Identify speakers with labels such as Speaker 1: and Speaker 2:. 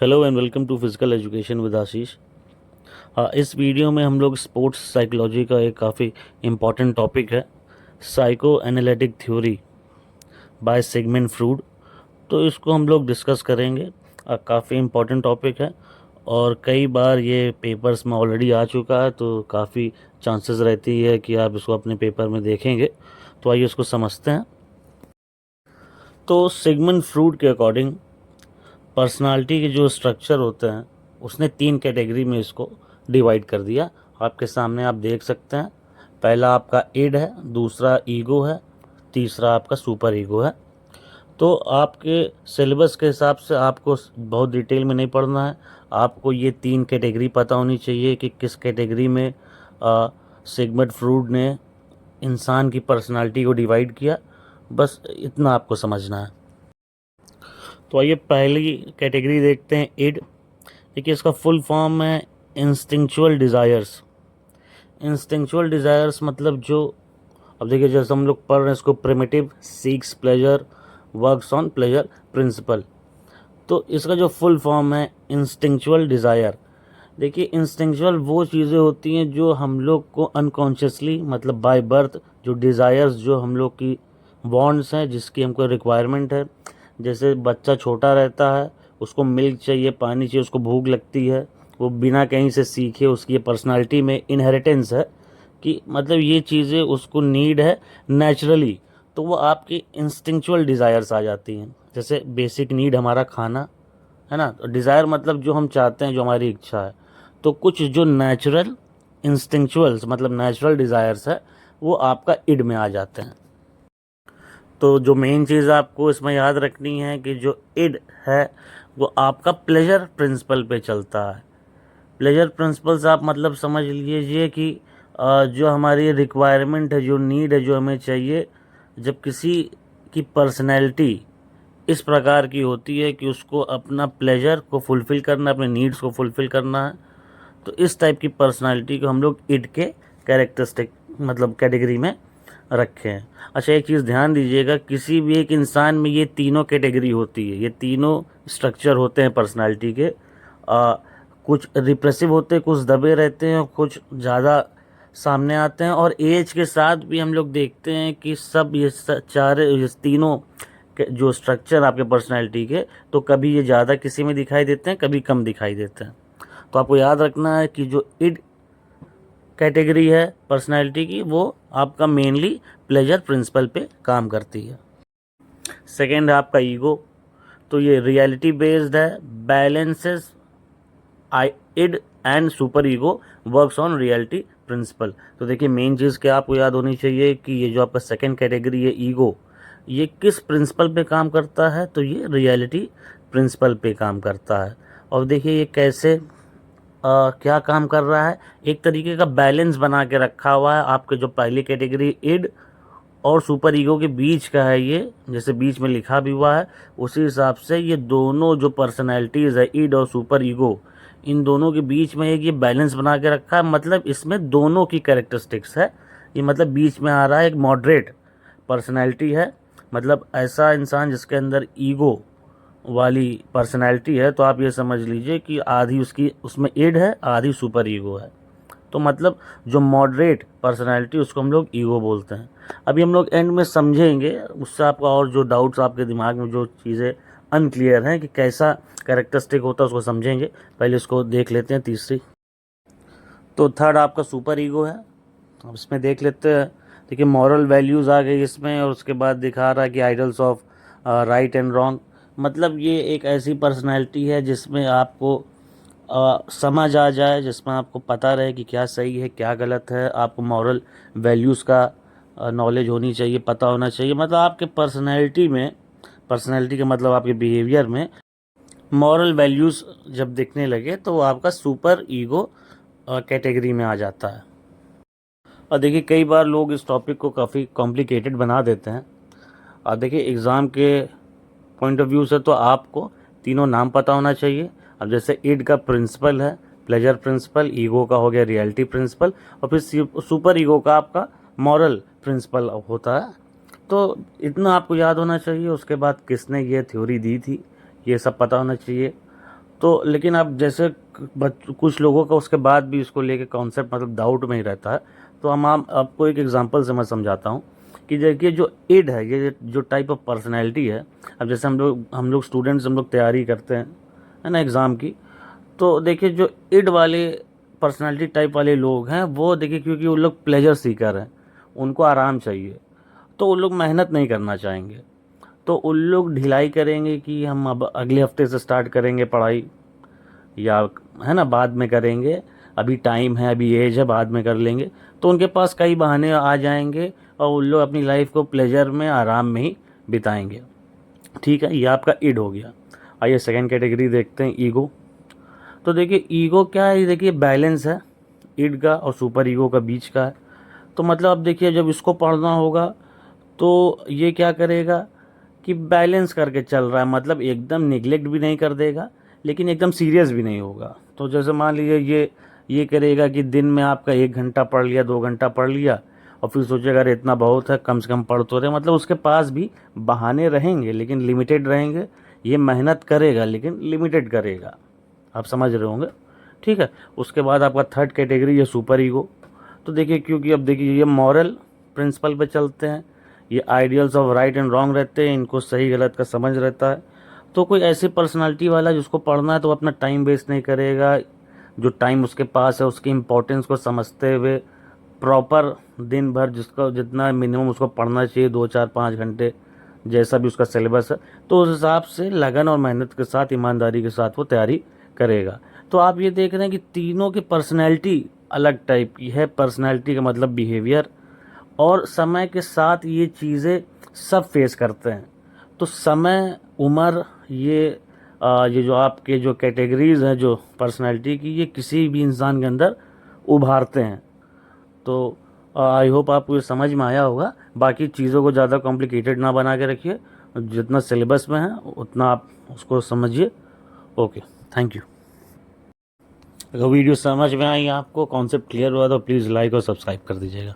Speaker 1: Hello and welcome to physical education with Ashish. इस video में हम लोग स्पोर्ट्स साइकोलॉजी का एक काफ़ी इम्पॉर्टेंट टॉपिक है, psychoanalytic theory by Sigmund Freud. तो इसको हम लोग डिस्कस करेंगे। काफ़ी इम्पॉर्टेंट टॉपिक है और कई बार ये पेपर्स में ऑलरेडी आ चुका है, तो काफ़ी चांसेस रहती है कि आप इसको अपने पेपर में देखेंगे। तो आइए इसको समझते हैं। तो सिगमंड फ्रूड के अकॉर्डिंग पर्सनालिटी के जो स्ट्रक्चर होते हैं उसने 3 कैटेगरी में इसको डिवाइड कर दिया। आपके सामने आप देख सकते हैं। पहला आपका इड है, दूसरा ईगो है, तीसरा आपका सुपर ईगो है। तो आपके सिलेबस के हिसाब से आपको बहुत डिटेल में नहीं पढ़ना है। आपको ये 3 कैटेगरी पता होनी चाहिए कि किस कैटेगरी में सिगमंड फ्रूड ने इंसान की पर्सनालिटी को डिवाइड किया। बस इतना आपको समझना है। तो आइए पहली कैटेगरी देखते हैं, इड। देखिए इसका फुल फॉर्म है इंस्टिंक्चुअल डिज़ायर्स। इंस्टिंक्चुअल डिज़ायर्स मतलब जो, अब देखिए जैसे हम लोग पढ़ रहे हैं इसको, primitive seeks pleasure works on pleasure principle. तो इसका जो फुल फॉर्म है इंस्टिंक्चुअल डिज़ायर। देखिए इंस्टिंक्चुअल वो चीज़ें होती हैं जो हम लोग को अनकॉन्शियसली, मतलब बाय बर्थ, जो डिज़ायर्स, जो हम लोग की वांट्स हैं, जिसकी हमको रिक्वायरमेंट है। जैसे बच्चा छोटा रहता है, उसको मिल्क चाहिए, पानी चाहिए, उसको भूख लगती है, वो बिना कहीं से सीखे, उसकी पर्सनालिटी में इनहेरिटेंस है कि मतलब ये चीज़ें उसको नीड है नेचुरली। तो वो आपकी इंस्टिंक्चुअल डिज़ायर्स आ जाती हैं। जैसे बेसिक नीड हमारा खाना है ना, तो डिज़ायर मतलब जो हम चाहते हैं, जो हमारी इच्छा है। तो कुछ जो नेचुरल इंस्टिंक्चुअल्स मतलब नेचुरल डिज़ायर्स है वो आपका इड में आ जाते हैं। तो जो मेन चीज़ आपको इसमें याद रखनी है कि जो इड है वो आपका प्लेजर प्रिंसिपल पे चलता है। प्लेजर प्रिंसिपल से आप मतलब समझ लीजिए कि जो हमारी रिक्वायरमेंट है, जो नीड है, जो हमें चाहिए, जब किसी की पर्सनैलिटी इस प्रकार की होती है कि उसको अपना प्लेजर को फुलफ़िल करना, अपने नीड्स को फुलफ़िल करना है, तो इस टाइप की पर्सनालिटी को हम लोग इड के कैरेक्टरिस्टिक मतलब कैटेगरी में रखे हैं। अच्छा, एक चीज़ ध्यान दीजिएगा, किसी भी एक इंसान में ये तीनों कैटेगरी होती है, ये तीनों स्ट्रक्चर होते हैं पर्सनालिटी के। कुछ रिप्रेसिव होते हैं, कुछ दबे रहते हैं, और कुछ ज़्यादा सामने आते हैं। और एज के साथ भी हम लोग देखते हैं कि सब ये तीनों जो स्ट्रक्चर आपके पर्सनालिटी के, तो कभी ये ज़्यादा किसी में दिखाई देते हैं, कभी कम दिखाई देते हैं। तो आपको याद रखना है कि जो इड कैटेगरी है पर्सनालिटी की, वो आपका मेनली प्लेजर प्रिंसिपल पे काम करती है। सेकेंड है आपका ईगो। तो ये रियलिटी बेस्ड है, balances I id and superego works on reality principle. तो देखिए मेन चीज़ क्या आपको याद होनी चाहिए कि ये जो आपका सेकेंड कैटेगरी है ईगो, ये किस प्रिंसिपल पे काम करता है, तो ये रियलिटी प्रिंसिपल पे काम करता है। और देखिए ये कैसे क्या काम कर रहा है, एक तरीके का बैलेंस बना के रखा हुआ है। आपके जो पहली कैटेगरी इड और सुपर ईगो के बीच का है, ये जैसे बीच में लिखा भी हुआ है उसी हिसाब से ये दोनों जो पर्सनैलिटीज़ है, इड और सुपर ईगो, इन दोनों के बीच में एक ये बैलेंस बना के रखा है। मतलब इसमें दोनों की कैरेक्टरिस्टिक्स है। ये मतलब बीच में आ रहा है, एक मॉडरेट पर्सनैलिटी है, मतलब ऐसा इंसान जिसके अंदर ईगो वाली पर्सनैलिटी है। तो आप ये समझ लीजिए कि आधी उसकी उसमें इड है, आधी सुपर ईगो है। तो मतलब जो मॉडरेट पर्सनैलिटी उसको हम लोग ईगो बोलते हैं। अभी हम लोग एंड में समझेंगे, उससे आपका और जो डाउट्स आपके दिमाग में जो चीज़ें अनक्लियर हैं कि कैसा कैरेक्टरिस्टिक होता है उसको समझेंगे। पहले इसको देख लेते हैं तीसरी। तो थर्ड आपका सुपर ईगो है। अब इसमें देख लेते हैं। देखिए मॉरल वैल्यूज़ आ गई इसमें, और उसके बाद दिखा रहा है कि idols of right and wrong. मतलब ये एक ऐसी पर्सनैलिटी है जिसमें आपको समझ आ जाए, जिसमें आपको पता रहे कि क्या सही है क्या गलत है। आपको मॉरल वैल्यूज़ का नॉलेज होनी चाहिए, पता होना चाहिए। मतलब आपके पर्सनैलिटी में, पर्सनैलिटी का मतलब आपके बिहेवियर में मॉरल वैल्यूज़ जब दिखने लगे तो वो आपका सुपर ईगो कैटेगरी में आ जाता है। और देखिए कई बार लोग इस टॉपिक को काफ़ी कॉम्प्लिकेटेड बना देते हैं। और देखिए एग्ज़ाम के पॉइंट ऑफ व्यू से तो आपको तीनों नाम पता होना चाहिए। अब जैसे इड का प्रिंसिपल है प्लेजर प्रिंसिपल, ईगो का हो गया रियलिटी प्रिंसिपल, और फिर सुपर ईगो का आपका मॉरल प्रिंसिपल होता है। तो इतना आपको याद होना चाहिए। उसके बाद किसने ये थ्योरी दी थी, ये सब पता होना चाहिए। तो लेकिन अब जैसे कुछ लोगों का उसके बाद भी इसको लेके कॉन्सेप्ट मतलब डाउट में ही रहता है। तो हम आपको एक एग्जांपल से मैं समझाता हूँ कि देखिए जो इड है, ये जो टाइप ऑफ पर्सनैलिटी है। अब जैसे हम लोग स्टूडेंट्स हम लोग तैयारी करते हैं, है ना, एग्ज़ाम की। तो देखिए जो इड वाले पर्सनैलिटी टाइप वाले लोग हैं, वो देखिए क्योंकि वो लोग प्लेजर सीकर हैं, उनको आराम चाहिए, तो वो लोग मेहनत नहीं करना चाहेंगे। तो उन लोग ढिलाई करेंगे कि हम अब अगले हफ्ते से स्टार्ट करेंगे पढ़ाई, या है ना बाद में करेंगे, अभी टाइम है, अभी एज है, बाद में कर लेंगे। तो उनके पास कई बहाने आ जाएंगे और उन लोग अपनी लाइफ को प्लेजर में, आराम में ही बिताएंगे। ठीक है, ये आपका इड हो गया। आइए सेकंड कैटेगरी देखते हैं, ईगो। तो देखिए ईगो क्या है, देखिए बैलेंस है इड का और सुपर ईगो का बीच का है। तो मतलब अब देखिए जब इसको पढ़ना होगा तो ये क्या करेगा कि बैलेंस करके चल रहा है, मतलब एकदम निगलेक्ट भी नहीं कर देगा लेकिन एकदम सीरियस भी नहीं होगा। तो जैसे मान लीजिए ये करेगा कि दिन में आपका 1 घंटा पढ़ लिया, 2 घंटा पढ़ लिया, और फिर सोचेगा अरे इतना बहुत है, कम से कम पढ़ तो रहे। मतलब उसके पास भी बहाने रहेंगे लेकिन लिमिटेड रहेंगे। ये मेहनत करेगा लेकिन लिमिटेड करेगा। आप समझ रहे होंगे, ठीक है। उसके बाद आपका थर्ड कैटेगरी है सुपर ईगो। तो देखिए क्योंकि अब देखिए ये मॉरल प्रिंसिपल पे चलते हैं, ये ideals of right and wrong रहते हैं, इनको सही गलत का समझ रहता है। तो कोई ऐसी पर्सनालिटी वाला जिसको पढ़ना है तो अपना टाइम वेस्ट नहीं करेगा, जो टाइम उसके पास है उसकी इम्पोर्टेंस को समझते हुए प्रॉपर दिन भर जिसका जितना मिनिमम उसको पढ़ना चाहिए, 2 4 5 घंटे जैसा भी उसका सिलेबस है, तो उस हिसाब से लगन और मेहनत के साथ, ईमानदारी के साथ वो तैयारी करेगा। तो आप ये देख रहे हैं कि तीनों की पर्सनैलिटी अलग टाइप की है। पर्सनैलिटी का मतलब बिहेवियर, और समय के साथ ये चीज़ें सब फेस करते हैं। तो समय, उम्र, ये जो आपके जो कैटेगरीज हैं जो पर्सनैलिटी की, ये किसी भी इंसान के अंदर उभारते हैं। तो आई होप आपको ये समझ में आया होगा। बाकी चीज़ों को ज़्यादा कॉम्प्लिकेटेड ना बना के रखिए, जितना सिलेबस में है उतना आप उसको समझिए। Okay, thank you. अगर वीडियो समझ में आई, आपको कॉन्सेप्ट क्लियर हुआ तो प्लीज़ लाइक और सब्सक्राइब कर दीजिएगा।